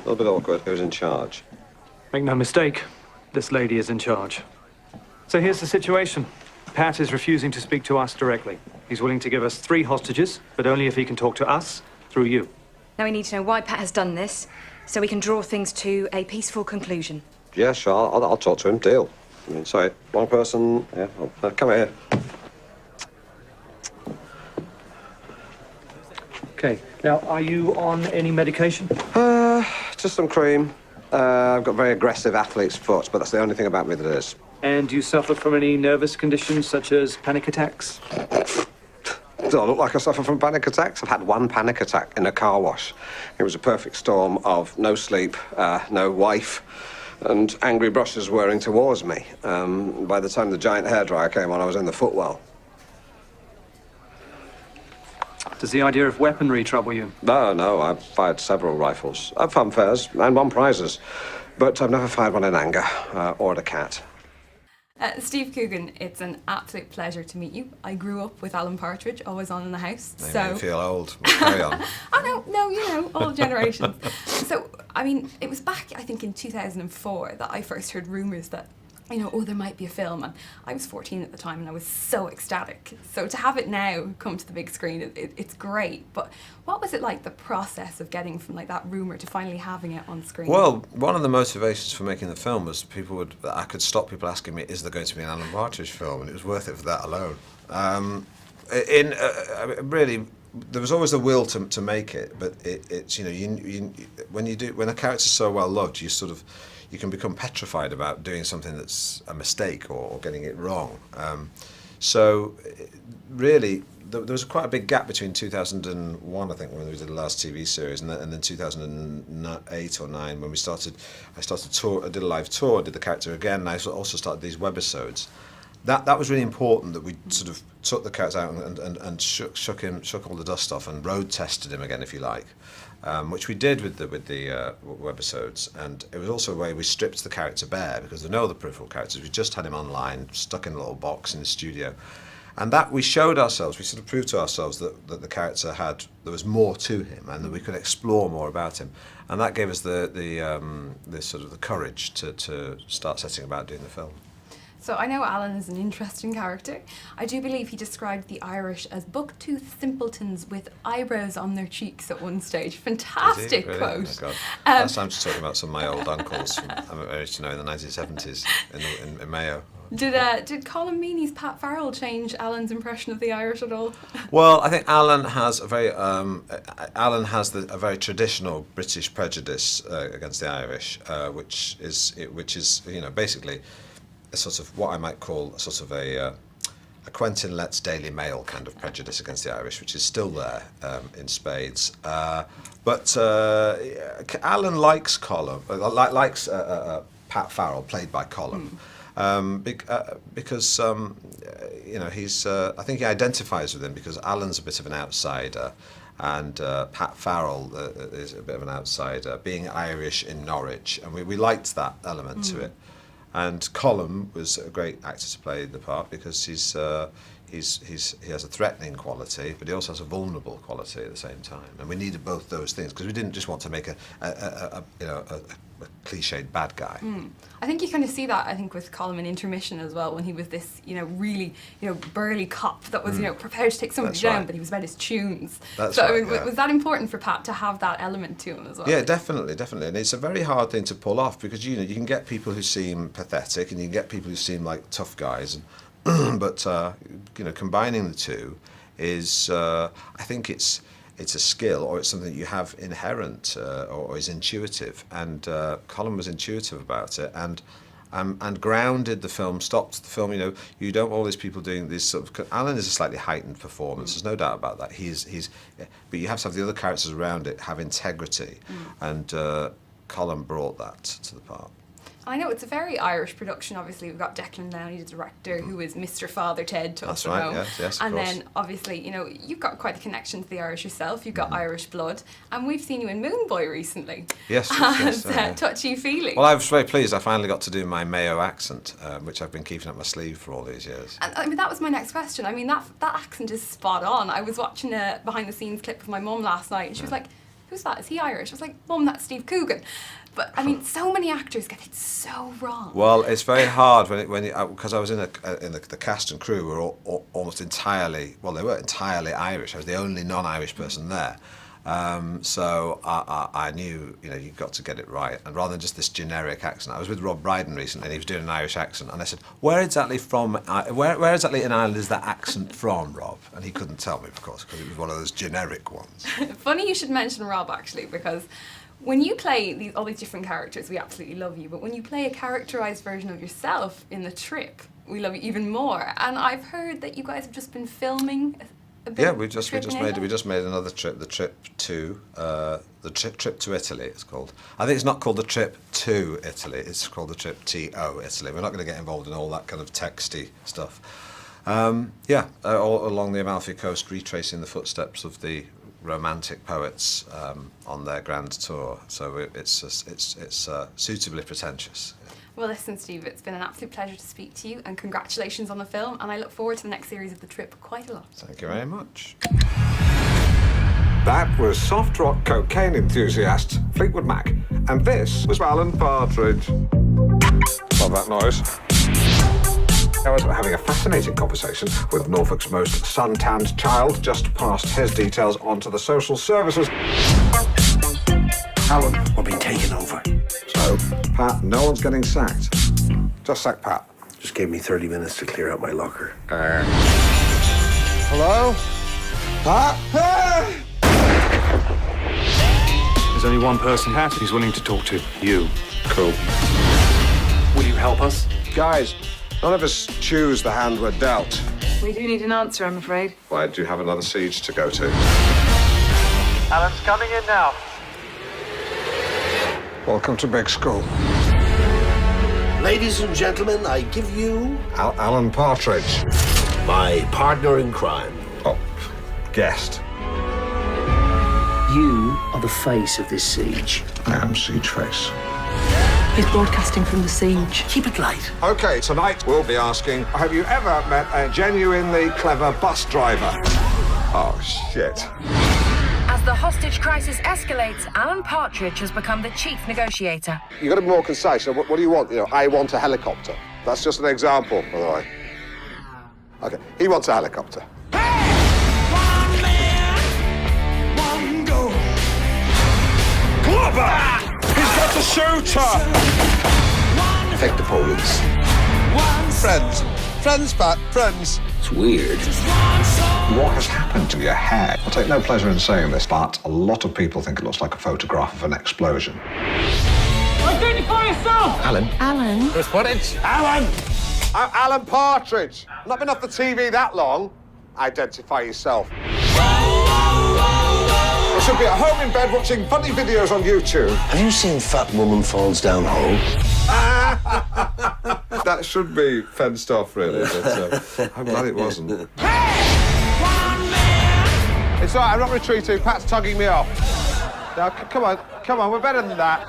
little bit awkward. Who's in charge? Make no mistake, this lady is in charge. So here's the situation. Pat is refusing to speak to us directly. He's willing to give us 3 hostages, but only if he can talk to us through you. Now we need to know why Pat has done this, so we can draw things to a peaceful conclusion. Yeah, sure. I'll talk to him. Deal. I mean, sorry, wrong person. Yeah, come here. Okay. Now, are you on any medication? Just some cream. I've got very aggressive athlete's foot, but that's the only thing about me that is. And do you suffer from any nervous conditions such as panic attacks? Do I look like I suffer from panic attacks? I've had one panic attack in a car wash. It was a perfect storm of no sleep, no wife, and angry brushes whirring towards me. By the time the giant hairdryer came on, I was in the footwell. Does the idea of weaponry trouble you? No, I've fired several rifles. I've fun fairs and won prizes, but I've never fired one in anger or at a cat. Steve Coogan, it's an absolute pleasure to meet you. I grew up with Alan Partridge, always on in the house. They make me feel old. Carry on. No, you know, all generations. So, I mean, it was back, I think, in 2004 that I first heard rumours that, you know, there might be a film, and I was 14 at the time and I was so ecstatic. So to have it now come to the big screen, it's great. But what was it like, the process of getting from like that rumour to finally having it on screen? Well, one of the motivations for making the film was I could stop people asking me, is there going to be an Alan Partridge film? And it was worth it for that alone. Really, there was always the will to make it, but it's, you know, when a character's so well loved, you can become petrified about doing something that's a mistake or getting it wrong. Really, there was quite a big gap between 2001, I think, when we did the last TV series, and then 2008 or 9 when I did a live tour, did the character again, and I also started these webisodes. That was really important, that we sort of took the character out and shook all the dust off and road tested him again, if you like. Which we did with the webisodes, and it was also a way we stripped the character bare, because there are no other peripheral characters. We just had him online, stuck in a little box in the studio, and that we showed ourselves. We sort of proved to ourselves that the character there was more to him, and that we could explore more about him, and that gave us the sort of the courage to start setting about doing the film. So I know Alan is an interesting character. I do believe he described the Irish as buck-toothed simpletons with eyebrows on their cheeks at one stage. Fantastic Really? quote. Oh my God. Last time I was talking about some of my old uncles from, I used to know, in the 1970s in Mayo. Did Colin Meaney's Pat Farrell change Alan's impression of the Irish at all? Well, I think Alan has a very traditional British prejudice against the Irish, which is you know, basically a sort of what I might call a sort of a Quentin Letts Daily Mail kind of prejudice against the Irish, which is still there in spades. But Alan likes Colin, likes Pat Farrell, played by Colin, because you know, I think he identifies with him because Alan's a bit of an outsider, and Pat Farrell is a bit of an outsider, being Irish in Norwich, and we liked that element to it. And Colin was a great actor to play the part because he has a threatening quality, but he also has a vulnerable quality at the same time. And we needed both those things because we didn't just want to make a cliched bad guy. I think you kind of see that, I think, with Colin in Intermission as well, when he was this, you know, really, you know, burly cop that was, you know, prepared to take somebody down, right. But he was about his tunes. That's so right, I mean, yeah. was that important for Pat to have that element to him as well? Yeah, definitely. And it's a very hard thing to pull off because, you know, you can get people who seem pathetic and you can get people who seem like tough guys, and but you know, combining the two is, I think it's a skill, or it's something that you have inherent, or is intuitive. And Colin was intuitive about it, and grounded the film, stopped the film. You know, you don't want all these people doing this sort of. Alan is a slightly heightened performance. There's no doubt about that. But you have to have the other characters around it have integrity, and Colin brought that to the part. I know it's a very Irish production. Obviously, we've got Declan Downey, the director, who is Mr. Father Ted to us. That's right. Yes, of and course. then, obviously, you know, you've got quite a connection to the Irish yourself. You've got Irish blood, and we've seen you in Moon Boy recently. Yes. Touchy feely. Well, I was very pleased. I finally got to do my Mayo accent, which I've been keeping up my sleeve for all these years. And I mean, that was my next question. I mean, that accent is spot on. I was watching a behind-the-scenes clip with my mum last night, and she was like, who's that? Is he Irish? I was like, Mum, that's Steve Coogan. But I mean, so many actors get it so wrong. Well, it's very hard because I was in the cast and crew were almost entirely, well, they were entirely Irish. I was the only non-Irish person there. So I knew, you've got to get it right. And rather than just this generic accent, I was with Rob Brydon recently, and he was doing an Irish accent, and I said, where exactly in Ireland is that accent from, Rob? And he couldn't tell me, of course, because it was one of those generic ones. Funny you should mention Rob, actually, because when you play all these different characters, we absolutely love you. But when you play a characterised version of yourself in The Trip, we love you even more. And I've heard that you guys have just been filming a bit. Yeah, we just made another trip, the Trip to Trip to Italy. It's called. I think it's not called the Trip to Italy. It's called the Trip to Italy. We're not going to get involved in all that kind of texty stuff. All along the Amalfi Coast, retracing the footsteps of the Romantic poets on their grand tour. So it's suitably pretentious. Well, listen, Steve, it's been an absolute pleasure to speak to you, and congratulations on the film, and I look forward to the next series of The Trip quite a lot. Thank you very much. That was soft rock cocaine enthusiast Fleetwood Mac. And this was Alan Partridge. Love that noise. I was having a fascinating conversation with Norfolk's most suntanned child, just passed his details on to the social services. Alan, we're being taken over. So, Pat, no one's getting sacked. Just sack Pat. Just gave me 30 minutes to clear out my locker. Hello? Pat? There's only one person, Pat, who's willing to talk to. You. Cool. Will you help us? Guys, none of us choose the hand we're dealt. We do need an answer, I'm afraid. Why do you have another siege to go to? Alan's coming in now. Welcome to big school. Ladies and gentlemen, I give you Alan Partridge. my partner in crime. Oh, guest. You are the face of this siege. I am Siege Face. He's broadcasting from the siege. Keep it light. Okay, tonight we'll be asking, have you ever met a genuinely clever bus driver? Oh, shit. As the hostage crisis escalates, Alan Partridge has become the chief negotiator. You've got to be more concise. What do you want? I want a helicopter. That's just an example, by the way. Okay, he wants a helicopter. One man, one goal. Glover! He's got the shooter! Take the police. Friends, Pat, friends. It's weird. What has happened to your hair? I take no pleasure in saying this, but a lot of people think it looks like a photograph of an explosion. Identify yourself! Alan. Alan? There's footage. Alan! I'm Alan Partridge. Not been off the TV that long. Identify yourself. I should be at home in bed watching funny videos on YouTube. Have you seen Fat Woman Falls Down Hole? That should be fenced off, really, but I'm glad it wasn't. It's all right, I'm not retreating. Pat's tugging me off. Now, come on, we're better than that.